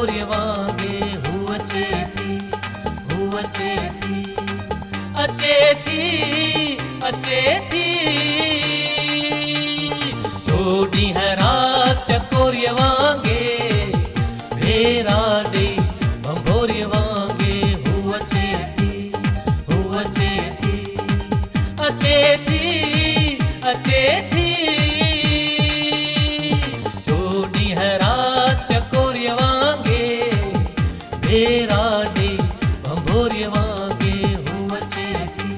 भंभोरे वांगे हुअचे थी अचे थी जोड़ी हरा चकोरिय वांगे भेरा दे भंभोरे वांगे हुअचे थी अचे थी जोड़ी हरा चकोरिय वांगे भेरा दे भंभोरे वांगे हुअचे थी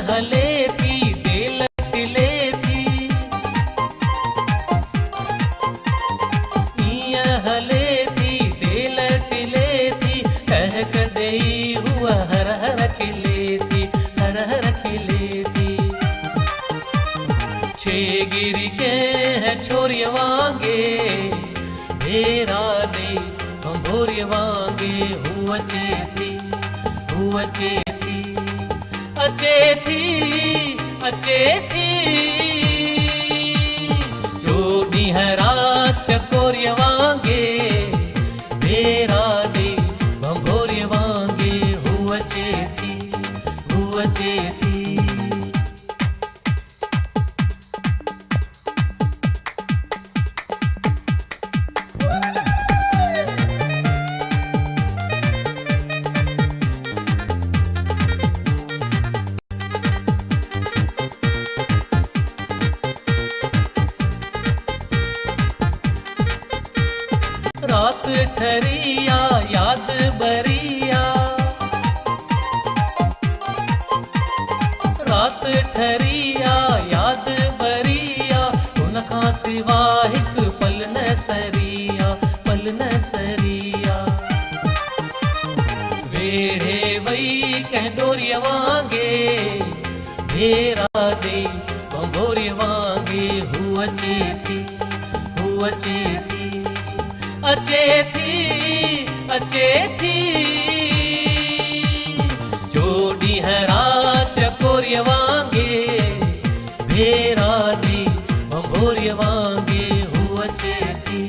हले थी देलटिले थी हले थी देलटिले थी कह कदई हुआ हर हर खिले थी छे गिरी के है छोरिय वांगे भेरा दे भंभोरे वांगे हुअचे थी अचे थी जोड़ी हरा चकोरिय वांगे भेरा दे भंभोरे वांगे हुअचे थी रात ठरिया याद बरिया रात ठरिया याद बरिया उनखां सिवा हिक पल न सरिया वेढ़े वई कंहिं डोरीअ वांगे भेरा दे भंभोरे वांगे हुअचे थी अचे थी जोड़ी हरा चकोरिय वांगे भेरा दे भंभोरे वांगे हुअचे थी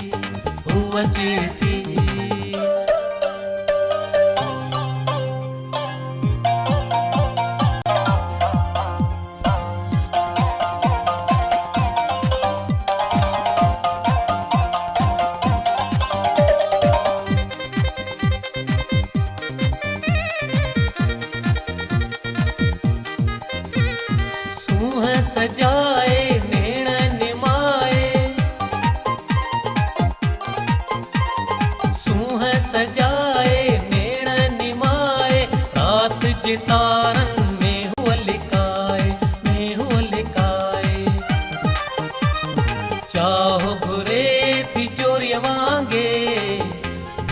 सूह सजाए नेण निमाए सूह सजाए नेण निमाए रात जे तारन में हुअ लिकाए चाहो घुरे थी चोरिय वांगे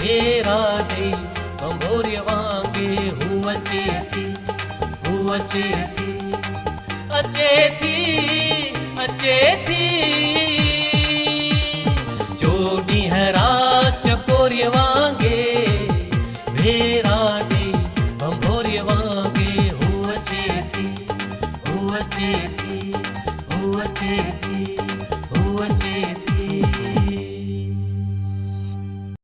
भेरा दे भंभोरे वांगे हुअचे थी अचे थी जोड़ी हरा चकोरिय वांगे भेरा दे भंभोरे वांगे हुअचे थी